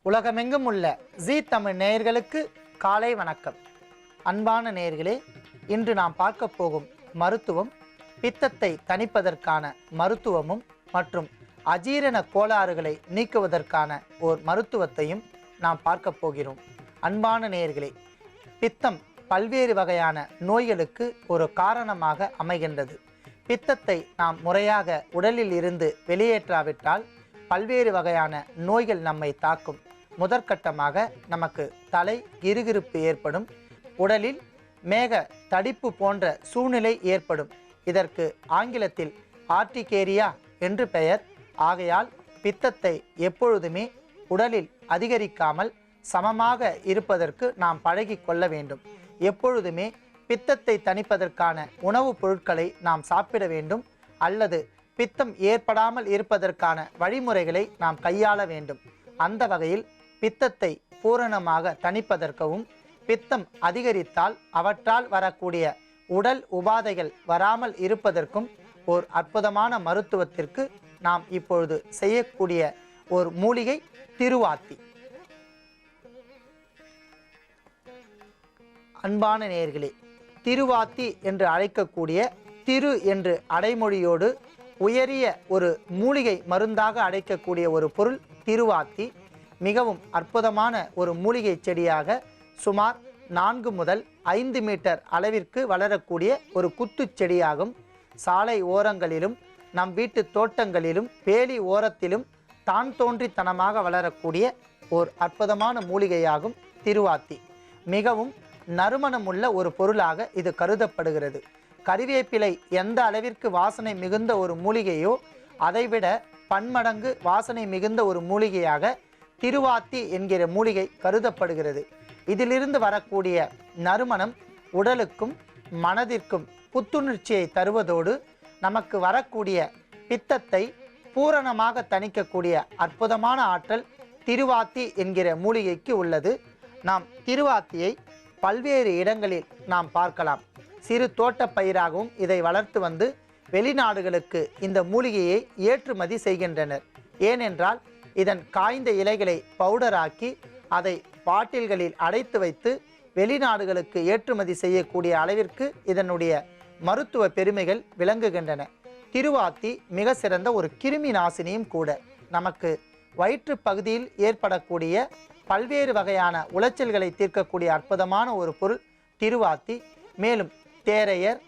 உலகமெங்கும் உள்ள ஜீ தமிழ் நேயர்களுக்கு காலை வணக்கம். அன்பான நேயர்களே, இன்று நாம் பார்க்க போகும் மருத்துவம் பித்தத்தை தணிப்பதற்கான மருத்துவமும் மற்றும் அஜீரண கோளாறுகளை நீக்குவதற்கான ஓர் மருத்துவத்தையும் நாம் பார்க்க போகிறோம். அன்பான நேயர்களே, பித்தம் பல்வேறு வகையான நோய்களுக்கு ஒரு காரணமாக அமைகின்றது. பித்தத்தை நாம் முறையாக உடலில் இருந்து வெளியேற்றாவிட்டால் பல்வேறு வகையான நோய்கள் நம்மை தாக்கும். முதற்கட்டமாக நமக்கு தலை கிறுகிறுப்பு ஏற்படும், உடலில் மேக தடிப்பு போன்ற சூழ்நிலை ஏற்படும். இதற்கு ஆங்கிலத்தில் ஆர்டிகேரியா என்று பெயர். ஆகையால் பித்தத்தை எப்பொழுதுமே உடலில் அதிகரிக்காமல் சமமாக இருப்பதற்கு நாம் பழகி கொள்ள வேண்டும். எப்பொழுதுமே பித்தத்தை தணிப்பதற்கான உணவுப் பொருட்களை நாம் சாப்பிட வேண்டும், அல்லது பித்தம் ஏற்படாமல் இருப்பதற்கான வழிமுறைகளை நாம் கையாள வேண்டும். அந்த வகையில் பித்தத்தை பூரணமாக தணிப்பதற்கும் பித்தம் அதிகரித்தால் அவற்றால் வரக்கூடிய உடல் உபாதைகள் வராமல் இருப்பதற்கும் ஓர் அற்புதமான மருத்துவத்திற்கு நாம் இப்பொழுது செய்யக்கூடிய ஒரு மூலிகை திருவாத்தி. அன்பான நேயர்களே, திருவாத்தி என்று அழைக்கக்கூடிய திரு என்று அடைமொழியோடு உயரிய ஒரு மூலிகை மருந்தாக அழைக்கக்கூடிய ஒரு பொருள் திருவாத்தி. மிகவும் அற்புதமான ஒரு மூலிகை செடியாக சுமார் 4 முதல் 5 மீட்டர் அளவிற்கு வளரக்கூடிய ஒரு குத்து செடியாகும். சாலை ஓரங்களிலும் நம் வீட்டு தோட்டங்களிலும் வேலி ஓரத்திலும் தான் தோன்றித்தனமாக வளரக்கூடிய ஓர் அற்புதமான மூலிகையாகும் திருவாத்தி. மிகவும் நறுமணமுள்ள ஒரு பொருளாக இது கருதப்படுகிறது. கறிவேப்பிலை எந்த அளவிற்கு வாசனை மிகுந்த ஒரு மூலிகையோ அதைவிட பன்மடங்கு வாசனை மிகுந்த ஒரு மூலிகையாக திருவாத்தி என்கிற மூலிகை கருதப்படுகிறது. இதிலிருந்து வரக்கூடிய நறுமணம் உடலுக்கும் மனதிற்கும் புத்துணர்ச்சியை தருவதோடு நமக்கு வரக்கூடிய பித்தத்தை பூரணமாக தணிக்கக்கூடிய அற்புதமான ஆற்றல் திருவாத்தி என்கிற மூலிகைக்கு உள்ளது. நாம் திருவாத்தியை பல்வேறு இடங்களில் நாம் பார்க்கலாம். சிறு தோட்ட பயிராகவும் இதை வளர்த்து வந்து வெளிநாடுகளுக்கு இந்த மூலிகையை ஏற்றுமதி செய்கின்றனர். ஏனென்றால் இதன் காய்ந்த இலைகளை பவுடராக்கி அதை பாட்டில்களில் அடைத்து வைத்து வெளிநாடுகளுக்கு ஏற்றுமதி செய்யக்கூடிய அளவிற்கு இதனுடைய மருத்துவ பெருமைகள் விளங்குகின்றன. திருவாத்தி மிக சிறந்த ஒரு கிருமி நாசினியும் கூட. நமக்கு வயிற்று பகுதியில் ஏற்படக்கூடிய பல்வேறு வகையான உளைச்சல்களை தீர்க்கக்கூடிய அற்புதமான ஒரு பொருள் திருவாத்தி. மேலும் தேரையர்,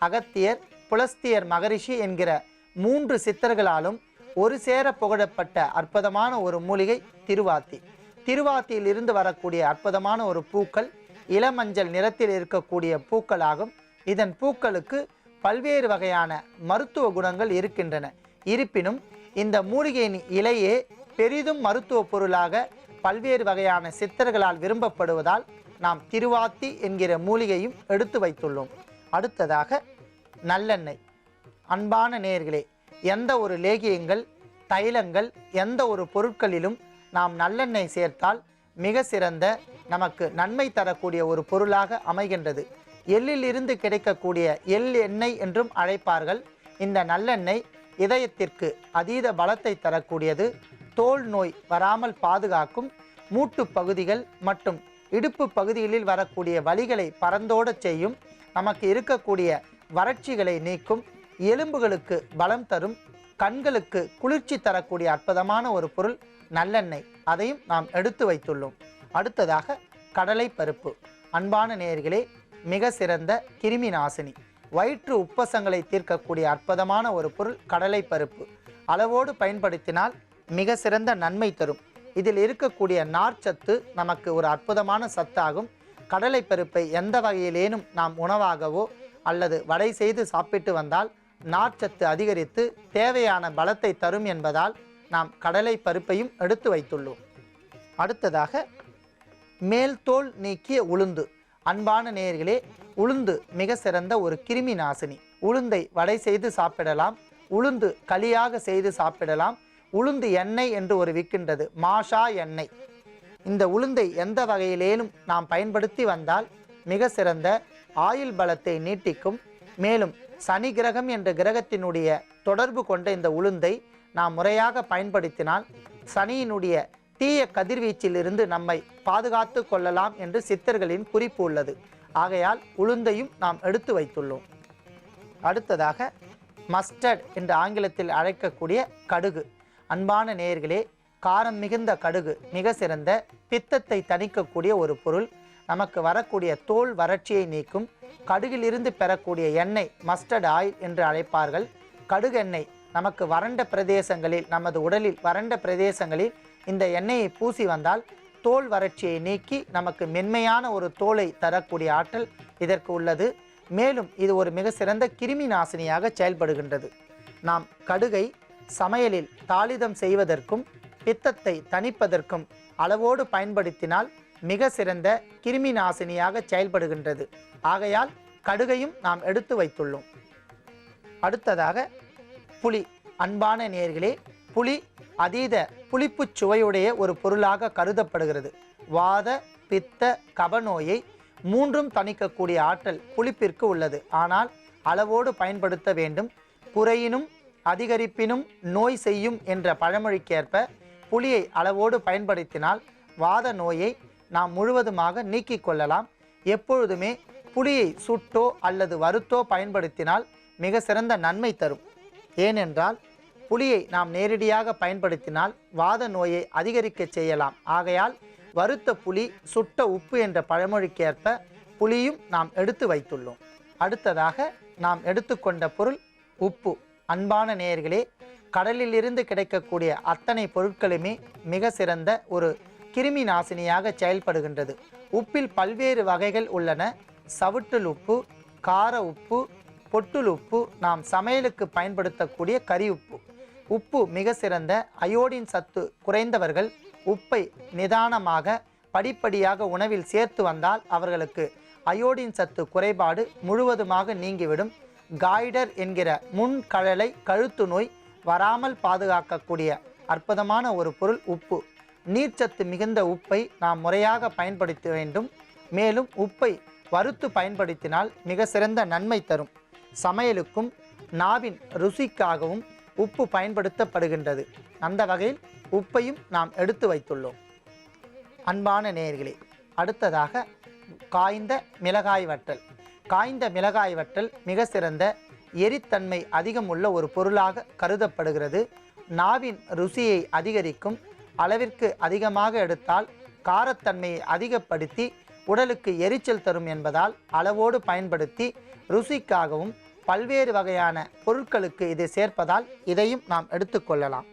அகத்தியர், புலஸ்தியர் மகரிஷி என்கிற 3 சித்தர்களாலும் ஒரு சேர புகழப்பட்ட அற்புதமான ஒரு மூலிகை திருவாத்தி. திருவாத்தியில் இருந்து வரக்கூடிய அற்புதமான ஒரு பூக்கள் இளமஞ்சள் நிறத்தில் இருக்கக்கூடிய பூக்களாகும். இதன் பூக்களுக்கு பல்வேறு வகையான மருத்துவ குணங்கள் இருக்கின்றன. இருப்பினும் இந்த மூலிகையின் இலையே பெரிதும் மருத்துவ பொருளாக பல்வேறு வகையான சித்தர்களால் விரும்பப்படுவதால் நாம் திருவாத்தி என்கிற மூலிகையும் எடுத்து வைத்துள்ளோம். அடுத்ததாக நல்லெண்ணெய். அன்பான நேயர்களே, எந்த ஒரு லேகியங்கள், தைலங்கள், எந்த ஒரு பொருட்களிலும் நாம் நல்லெண்ணெய் சேர்த்தால் மிக சிறந்த நமக்கு நன்மை தரக்கூடிய ஒரு பொருளாக அமைகின்றது. எள்ளில் இருந்து கிடைக்கக்கூடிய எள் எண்ணெய் என்றும் அழைப்பார்கள். இந்த நல்லெண்ணெய் இதயத்திற்கு அதீத பலத்தை தரக்கூடியது. தோல் நோய் வராமல் பாதுகாக்கும். மூட்டு பகுதிகள் மற்றும் இடுப்பு பகுதிகளில் வரக்கூடிய வலிகளை பறந்தோடச் செய்யும். நமக்கு இருக்கக்கூடிய வறட்சிகளை நீக்கும். எலும்புகளுக்கு பலம் தரும். கண்களுக்கு குளிர்ச்சி தரக்கூடிய அற்புதமான ஒரு பொருள் நல்லெண்ணெய். அதையும் நாம் எடுத்து வைத்துள்ளோம். அடுத்ததாக கடலை பருப்பு. அன்பான நேயர்களே, மிக சிறந்த கிருமி நாசினி. வயிற்று உப்பசங்களை தீர்க்கக்கூடிய அற்புதமான ஒரு பொருள் கடலை பருப்பு. அளவோடு பயன்படுத்தினால் மிக சிறந்த நன்மை தரும். இதில் இருக்கக்கூடிய நார்ச்சத்து நமக்கு ஒரு அற்புதமான சத்தாகும். கடலை பருப்பை எந்த வகையிலேனும் நாம் உணவாகவோ அல்லது வடை செய்து சாப்பிட்டு வந்தால் நார்ச்சத்து அதிகரித்து தேவையான பலத்தை தரும் என்பதால் நாம் கடலை பருப்பையும் எடுத்து வைத்துள்ளோம். அடுத்ததாக மேல் தோல் நீக்கிய உளுந்து. அன்பான நேயர்களே, உளுந்து மிக சிறந்த ஒரு கிருமி நாசினி. உளுந்தை வடை செய்து சாப்பிடலாம், உளுந்து களியாக செய்து சாப்பிடலாம். உளுந்து எண்ணெய் என்று ஒரு விற்கின்றது, மாஷா எண்ணெய். இந்த உளுந்தை எந்த வகையிலேனும் நாம் பயன்படுத்தி வந்தால் மிக சிறந்த ஆயுள் பலத்தை நீட்டிக்கும். மேலும் சனி கிரகம் என்ற கிரகத்தினுடைய தொடர்பு கொண்ட இந்த உளுந்தை நாம் முறையாக பயன்படுத்தினால் சனியினுடைய தீய கதிர்வீச்சிலிருந்து நம்மை பாதுகாத்து கொள்ளலாம் என்று சித்தர்களின் குறிப்பு உள்ளது. ஆகையால் உளுந்தையும் நாம் எடுத்து வைத்துள்ளோம். அடுத்ததாக மஸ்டர்ட் என்று ஆங்கிலத்தில் அழைக்கக்கூடிய கடுகு. அன்பான நேயர்களே, காரம் மிகுந்த கடுகு மிக சிறந்த பித்தத்தை தணிக்கக்கூடிய ஒரு பொருள். நமக்கு வரக்கூடிய தோல் வறட்சியை நீக்கும். கடுகிலிருந்து பெறக்கூடிய எண்ணெய் மஸ்டர்ட் ஆயில் என்று அழைப்பார்கள். கடுகு எண்ணெய் நமக்கு வறண்ட பிரதேசங்களில், நமது உடலில் வறண்ட பிரதேசங்களில் இந்த எண்ணெயை பூசி வந்தால் தோல் வறட்சியை நீக்கி நமக்கு மென்மையான ஒரு தோலை தரக்கூடிய ஆற்றல் இதற்கு உள்ளது. மேலும் இது ஒரு மிக சிறந்த கிருமி நாசினியாக செயல்படுகின்றது. நாம் கடுகை சமையலில் தாளிதம் செய்வதற்கும் பித்தத்தை தணிப்பதற்கும் அளவோடு பயன்படுத்தினால் மிக சிறந்த கிருமி நாசினியாக செயல்படுகின்றது. ஆகையால் கடுகையும் நாம் எடுத்து வைத்துள்ளோம். அடுத்ததாக புளி. அன்பான நேயர்களே, புளி அதீத புளிப்பு சுவையுடைய ஒரு பொருளாக கருதப்படுகிறது. வாத பித்த கபநோயை மூன்றும் தணிக்கக்கூடிய ஆற்றல் புளிப்பிற்கு உள்ளது. ஆனால் அளவோடு பயன்படுத்த வேண்டும். குறையினும் அதிகரிப்பினும் நோய் செய்யும் என்ற பழமொழிக்கேற்ப புளியை அளவோடு பயன்படுத்தினால் வாத நோயை நாம் முழுவதுமாக நீக்கிக் கொள்ளலாம். எப்பொழுதுமே புளியை சுட்டோ அல்லது வறுத்தோ பயன்படுத்தினால் மிக சிறந்த நன்மை தரும். ஏனென்றால் புளியை நாம் நேரடியாக பயன்படுத்தினால் வாத நோயை அதிகரிக்க செய்யலாம். ஆகையால் வறுத்த புளி சுட்ட உப்பு என்ற பழமொழிக்கேற்ப புளியும் நாம் எடுத்து வைத்துள்ளோம். அடுத்ததாக நாம் எடுத்துக்கொண்ட பொருள் உப்பு. அன்பான நேயர்களே, கடலில் இருந்து கிடைக்கக்கூடிய அத்தனை பொருட்களுமே மிக சிறந்த ஒரு கிருமி நாசினியாக செயல்படுகின்றது. உப்பில் பல்வேறு வகைகள் உள்ளன. சவுட்டுல் உப்பு, கார உப்பு, பொட்டுல் உப்பு, நாம் சமையலுக்கு பயன்படுத்தக்கூடிய கறி உப்பு. உப்பு மிக சிறந்த அயோடின் சத்து குறைந்தவர்கள் உப்பை நிதானமாக படிப்படியாக உணவில் சேர்த்து வந்தால் அவர்களுக்கு அயோடின் சத்து குறைபாடு முழுவதுமாக நீங்கிவிடும். காய்டர் என்கிற முன்கழலை கழுத்து நோய் வராமல் பாதுகாக்கக்கூடிய அற்புதமான ஒரு பொருள் உப்பு. நீர்ச்சத்து மிகுந்த உப்பை நாம் முறையாக பயன்படுத்த வேண்டும். மேலும் உப்பை வறுத்து பயன்படுத்தினால் மிக சிறந்த நன்மை தரும். சமையலுக்கும் நாவின் ருசிக்காகவும் உப்பு பயன்படுத்தப்படுகின்றது. அந்த வகையில் உப்பையும் நாம் எடுத்து வைத்துள்ளோம். அன்பான நேயர்களே, அடுத்ததாக காய்ந்த மிளகாய் வற்றல். காய்ந்த மிளகாய் வற்றல் மிக சிறந்த எரித்தன்மை அதிகம் உள்ள ஒரு பொருளாக கருதப்படுகிறது. நாவின் ருசியை அதிகரிக்கும். அளவிற்கு அதிகமாக எடுத்தால் காரத்தன்மையை அதிகப்படுத்தி உடலுக்கு எரிச்சல் தரும் என்பதால் அளவோடு பயன்படுத்தி ருசிக்காகவும் பல்வேறு வகையான பொருட்களுக்கு இதை சேர்ப்பதால் இதையும் நாம் எடுத்துக்கொள்ளலாம்.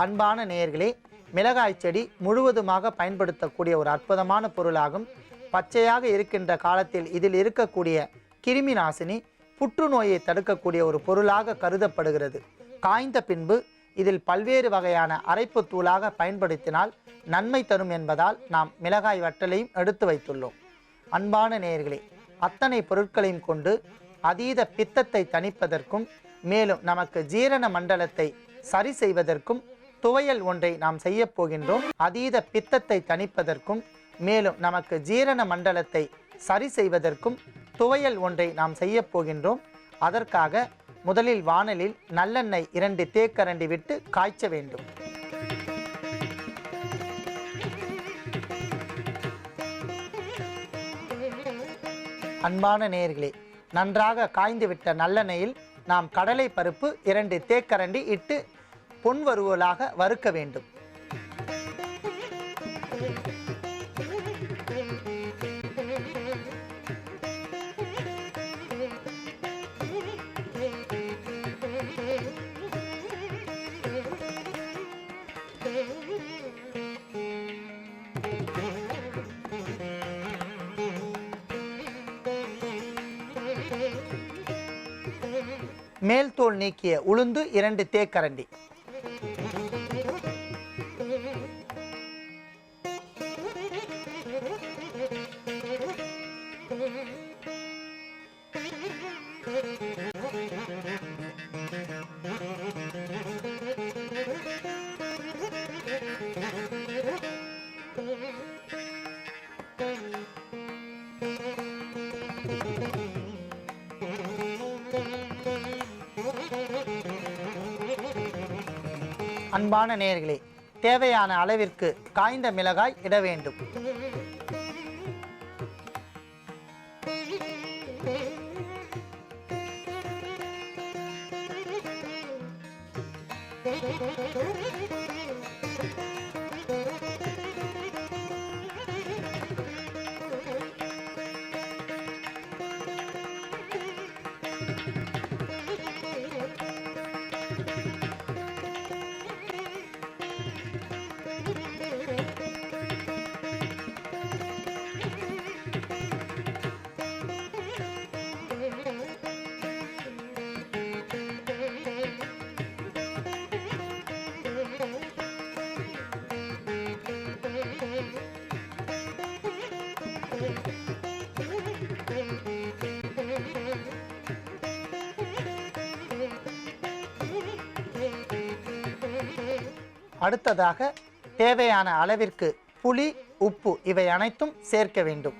அன்பான நேயர்களே, மிளகாய் செடி முழுவதுமாக பயன்படுத்தக்கூடிய ஒரு அற்புதமான பொருளாகும். பச்சையாக இருக்கின்ற காலத்தில் இதில் இருக்கக்கூடிய கிருமி நாசினி புற்றுநோயை தடுக்கக்கூடிய ஒரு பொருளாக கருதப்படுகிறது. காய்ந்த பின்பு இதில் பல்வேறு வகையான அரைப்பு தூளாக பயன்படுத்தினால் நன்மை தரும் என்பதால் நாம் மிளகாய் வற்றலையும் எடுத்து வைத்துள்ளோம். அன்பான நேயர்களே, அத்தனை பொருட்களையும் கொண்டு அதீத பித்தத்தை தணிப்பதற்கும் மேலும் நமக்கு ஜீரண மண்டலத்தை சரி செய்வதற்கும் துவையல் ஒன்றை நாம் செய்ய போகின்றோம். அதீத பித்தத்தை தணிப்பதற்கும் மேலும் நமக்கு ஜீரண மண்டலத்தை சரி செய்வதற்கும் துவையல் ஒன்றை நாம் செய்ய போகின்றோம். அதற்காக முதலில் வாணலில் நல்லெண்ணெய் 2 தேக்கரண்டி விட்டு காய்ச்ச வேண்டும். அன்பான நேயர்களே, நன்றாக காய்ந்துவிட்ட நல்லெண்ணெயில் நாம் கடலை பருப்பு 2 தேக்கரண்டி இட்டு பொன்வறுவலாக வறுக்க வேண்டும். மேல் தோல் நீக்கிய உளுந்து 2 தேக்கரண்டி. அன்பான நேயர்களே, தேவையான அளவிற்கு காய்ந்த மிளகாய் இட வேண்டும். அடுத்ததாக தேவையான அளவிற்கு புளி, உப்பு இவை அனைத்தும் சேர்க்க வேண்டும்.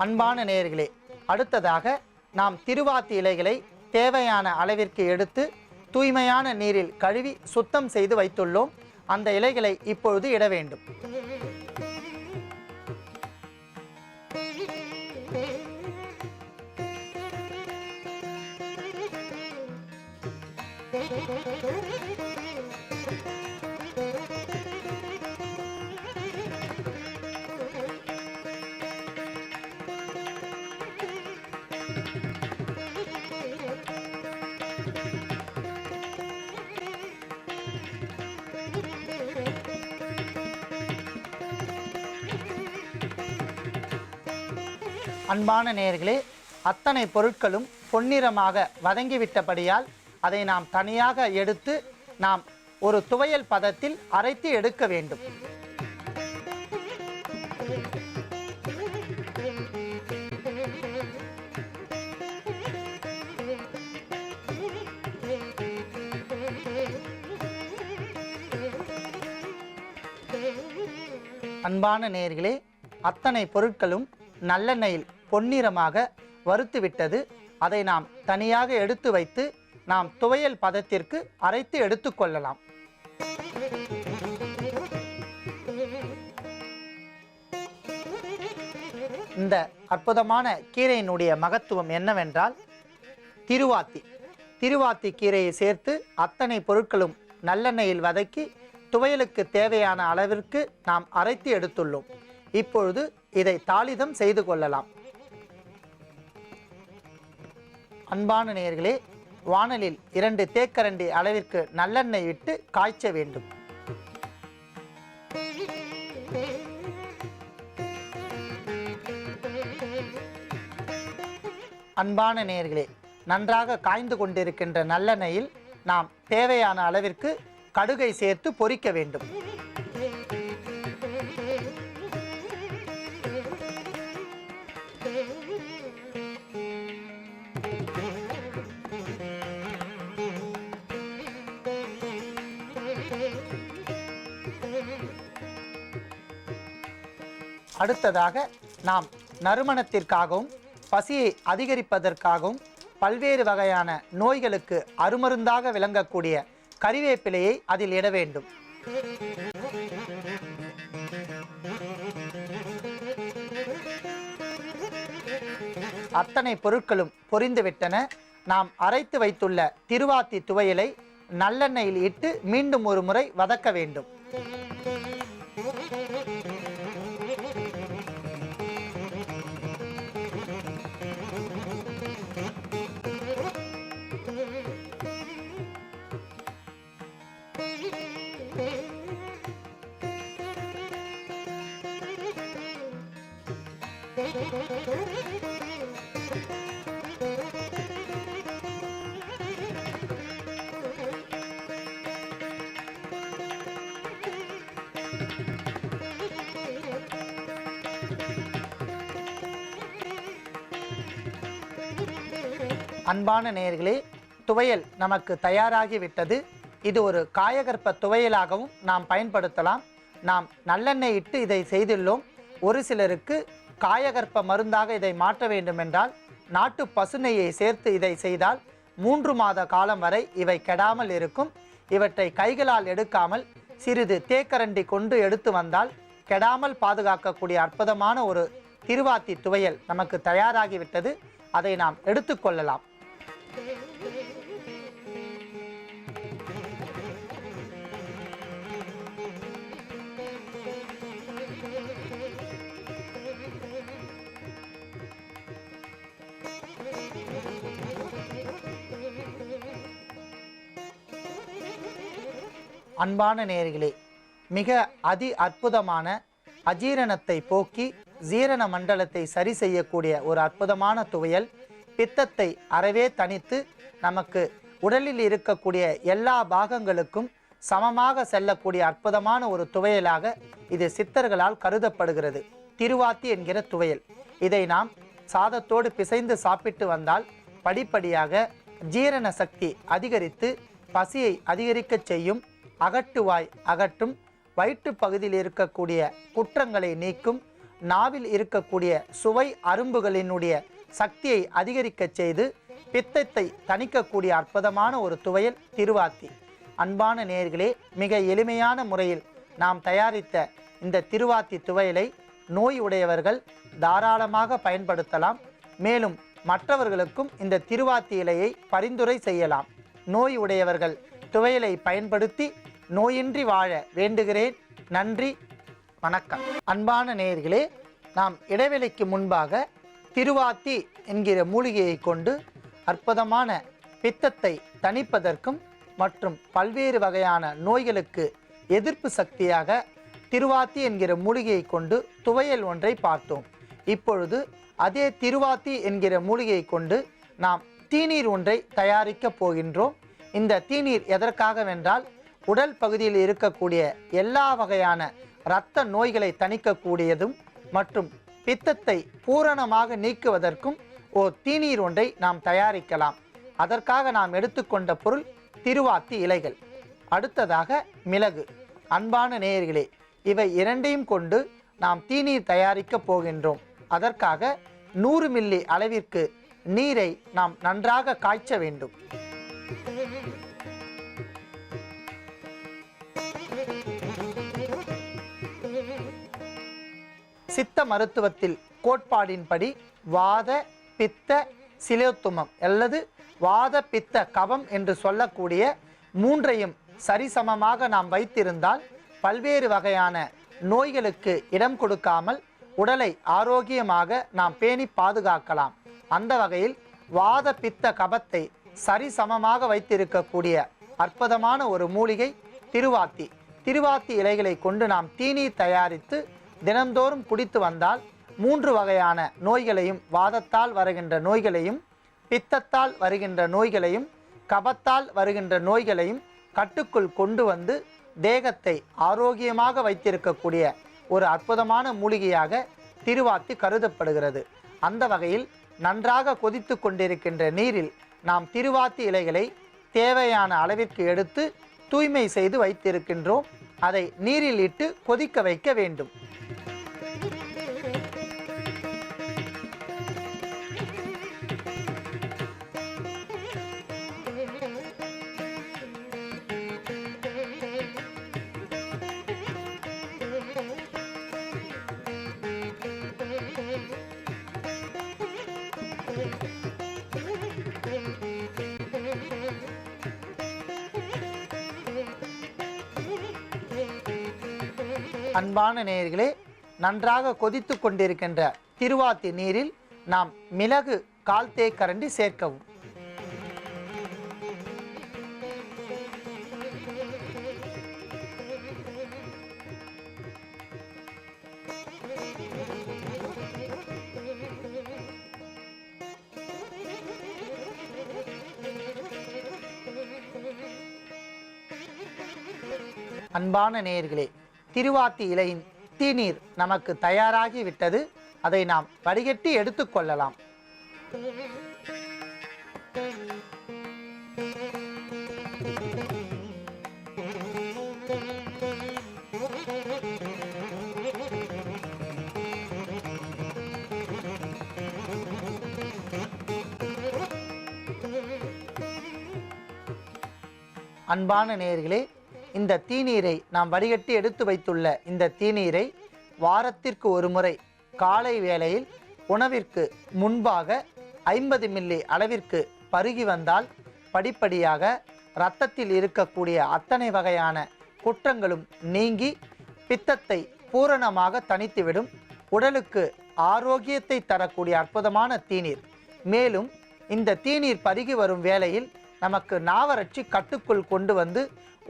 அன்பான நேயர்களே, அடுத்ததாக நாம் திருவாத்தி இலைகளை தேவையான அளவிற்கு எடுத்து தூய்மையான நீரில் கழுவி சுத்தம் செய்து வைத்துள்ளோம். அந்த இலைகளை இப்பொழுது இட வேண்டும். அன்பான நேயர்களே, அத்தனை பொருட்களும் பொன்னிறமாக வதங்கிவிட்டபடியால் அதை நாம் தனியாக எடுத்து நாம் ஒரு துவையல் பதத்தில் அரைத்து எடுக்க வேண்டும். அன்பான நேயர்களே, அத்தனை பொருட்களும் நல்லெண்ணெயில் பொன்னிறமாக வறுத்து விட்டது. அதை நாம் தனியாக எடுத்து வைத்து நாம் துவையல் பதத்திற்கு அரைத்து எடுத்துக்கொள்ளலாம். இந்த அற்புதமான கீரையினுடைய மகத்துவம் என்னவென்றால், திருவாத்தி கீரையை சேர்த்து அத்தனை பொருட்களும் நல்லெண்ணெயில் வதக்கி துவையலுக்கு தேவையான அளவிற்கு நாம் அரைத்து எடுத்துள்ளோம். இப்பொழுது இதை தாளிதம் செய்து கொள்ளலாம். அன்பான நேயர்களே, வாணலில் 2 தேக்கரண்டி அளவிற்கு நல்லெண்ணெய் விட்டு காய்ச்ச வேண்டும். அன்பான நேயர்களே, நன்றாக காய்ந்து கொண்டிருக்கின்ற நல்லெண்ணெயில் நாம் தேவையான அளவிற்கு கடுகை சேர்த்து பொரிக்க வேண்டும். அடுத்ததாக நாம் நறுமணத்திற்காகவும் பசியை அதிகரிப்பதற்காகவும் பல்வேறு வகையான நோய்களுக்கு அருமருந்தாக விளங்கக்கூடிய கறிவேப்பிலையை அதில் இட வேண்டும். அத்தனை பொருட்களும் பொரிந்துவிட்டன. நாம் அரைத்து வைத்துள்ள திருவாத்தி துவையலை நல்லெண்ணெயில் இட்டு மீண்டும் ஒரு முறை வதக்க வேண்டும். அன்பான நேயர்களே, துவையல் நமக்கு தயாராகிவிட்டது. இது ஒரு காயகற்ப துவையலாகவும் நாம் பயன்படுத்தலாம். நாம் நல்லெண்ணெய் இட்டு இதை செய்துள்ளோம். ஒரு சிலருக்கு காயகற்ப மருந்தாக இதை மாற்ற வேண்டுமென்றால் நாட்டு பசுநெய்யை சேர்த்து இதை செய்தால் 3 மாத காலம் வரை இவை கெடாமல் இருக்கும். இவற்றை கைகளால் எடுக்காமல் சிறிது தேக்கரண்டி கொண்டு எடுத்து வந்தால் கெடாமல் பாதுகாக்கக்கூடிய அற்புதமான ஒரு திருவாத்தி துவையல் நமக்கு தயாராகிவிட்டது. அதை நாம் எடுத்துக்கொள்ளலாம். அன்பான நேயர்களே, மிக அற்புதமான அஜீரணத்தை போக்கி ஜீரண மண்டலத்தை சரி செய்யக்கூடிய ஒரு அற்புதமான துவையல். பித்தத்தை அறவே தணித்து நமக்கு உடலில் இருக்கக்கூடிய எல்லா பாகங்களுக்கும் சமமாக செல்லக்கூடிய அற்புதமான ஒரு துவையலாக இது சித்தர்களால் கருதப்படுகிறது. திருவாத்தி என்கிற துவையல். இதை நாம் சாதத்தோடு பிசைந்து சாப்பிட்டு வந்தால் படிப்படியாக ஜீரண சக்தி அதிகரித்து பசியை அதிகரிக்க செய்யும். அகட்டுவாய் அகற்றும். வயிற்று பகுதியில் இருக்கக்கூடிய குற்றங்களை நீக்கும். நாவில் இருக்கக்கூடிய சுவை அரும்புகளினுடைய சக்தியை அதிகரிக்க செய்து பித்தத்தை தணிக்கக்கூடிய அற்புதமான ஒரு துவையல் திருவாத்தி. அன்பான நேயர்களே, மிக எளிமையான முறையில் நாம் தயாரித்த இந்த திருவாத்தி துவையலை நோய் உடையவர்கள் தாராளமாக பயன்படுத்தலாம். மேலும் மற்றவர்களுக்கும் இந்த திருவாத்தி இலையை பரிந்துரை செய்யலாம். நோய் உடையவர்கள் துவையலை பயன்படுத்தி நோயின்றி வாழ வேண்டுகிறேன். நன்றி, வணக்கம். அன்பான நேயர்களே, நாம் இடைவெளிக்கு முன்பாக திருவாத்தி என்கிற மூலிகையை கொண்டு அற்புதமான பித்தத்தை தணிப்பதற்கும் மற்றும் பல்வேறு வகையான நோய்களுக்கு எதிர்ப்பு சக்தியாக திருவாத்தி என்கிற மூலிகையை கொண்டு துவையல் ஒன்றை பார்த்தோம். இப்பொழுது அதே திருவாத்தி என்கிற மூலிகையை கொண்டு நாம் தீநீர் ஒன்றை தயாரிக்க போகின்றோம். இந்த தீநீர் எதற்காகவென்றால் உடல் பகுதியில் இருக்கக்கூடிய எல்லா வகையான இரத்த நோய்களை தணிக்கக்கூடியதும் மற்றும் பித்தத்தை பூரணமாக நீக்குவதற்கும் ஓர் தீநீர் ஒன்றை நாம் தயாரிக்கலாம். அதற்காக நாம் எடுத்துக்கொண்ட பொருள் திருவாத்தி இலைகள். அடுத்ததாக மிளகு. அன்பான நேயர்களே, இவை இரண்டையும் கொண்டு நாம் தீநீர் தயாரிக்க போகின்றோம். அதற்காக 100 மில்லி அளவிற்கு நீரை நாம் நன்றாக காய்ச்ச வேண்டும். சித்த மருத்துவத்தில் கோட்பாடின்படி வாத பித்த சிலோத்துமம் அல்லது வாத பித்த கபம் என்று சொல்லக்கூடிய மூன்றையும் சரிசமமாக நாம் வைத்திருந்தால் பல்வேறு வகையான நோய்களுக்கு இடம் கொடுக்காமல் உடலை ஆரோக்கியமாக நாம் பேணி பாதுகாக்கலாம். அந்த வகையில் வாத பித்த கபத்தை சரிசமமாக வைத்திருக்கக்கூடிய அற்புதமான ஒரு மூலிகை திருவாத்தி. திருவாத்தி இலைகளை கொண்டு நாம் தீநீர் தயாரித்து தினந்தோறும் குடித்து வந்தால் 3 வகையான நோய்களையும், வாதத்தால் வருகின்ற நோய்களையும், பித்தத்தால் வருகின்ற நோய்களையும், கபத்தால் வருகின்ற நோய்களையும் கட்டுக்குள் கொண்டு வந்து தேகத்தை ஆரோக்கியமாக வைத்திருக்கக்கூடிய ஒரு அற்புதமான மூலிகையாக திருவாத்தி கருதப்படுகிறது. அந்த வகையில் நன்றாக கொதித்து கொண்டிருக்கின்ற நீரில் நாம் திருவாத்தி இலைகளை தேவையான அளவிற்கு எடுத்து தூய்மை செய்து வைத்திருக்கின்றோம். அதை நீரில் இட்டு கொதிக்க வைக்க வேண்டும். அன்பான நேயர்களே, நன்றாக கொதித்து கொண்டிருக்கின்ற திருவாத்தி நீரில் நாம் மிளகு 1/4 தேக்கரண்டி சேர்க்கவும். அன்பான நேயர்களே, திருவாத்தி இலையின் தீநீர் நமக்கு தயாராகி விட்டது. அதை நாம் வடிகட்டி எடுத்துக்கொள்ளலாம். அன்பான நேயர்களே, இந்த தீநீரை நாம் வடிகட்டி எடுத்து வைத்துள்ள இந்த தீநீரை வாரத்திற்கு ஒரு முறை காலை வேளையில் உணவிற்கு முன்பாக 50 மில்லி அளவிற்கு பருகி வந்தால் படிப்படியாக இரத்தத்தில் இருக்கக்கூடிய அத்தனை வகையான குற்றங்களும் நீங்கி பித்தத்தை பூரணமாக தணித்துவிடும். உடலுக்கு ஆரோக்கியத்தை தரக்கூடிய அற்புதமான தீநீர். மேலும் இந்த தீநீர் பருகி வரும் வேளையில் நமக்கு நாவறட்சி கட்டுக்குள் கொண்டு வந்து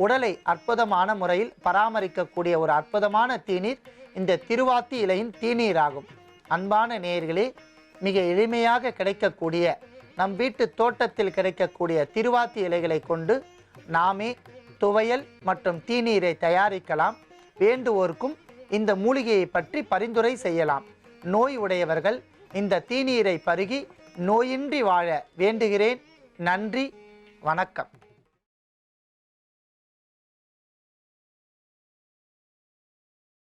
உடலை அற்புதமான முறையில் பராமரிக்கக்கூடிய ஒரு அற்புதமான தீநீர் இந்த திருவாத்தி இலையின் தீநீர் ஆகும். அன்பான நேயர்களே, மிக எளிமையாக கிடைக்கக்கூடிய நம் வீட்டு தோட்டத்தில் கிடைக்கக்கூடிய திருவாத்தி இலைகளை கொண்டு நாமே துவையல் மற்றும் தீநீரை தயாரிக்கலாம். வேண்டுவோருக்கும் இந்த மூலிகையை பற்றி பரிந்துரை செய்யலாம். நோய் உடையவர்கள் இந்த தீநீரை பருகி நோயின்றி வாழ வேண்டுகிறேன். நன்றி, வணக்கம்.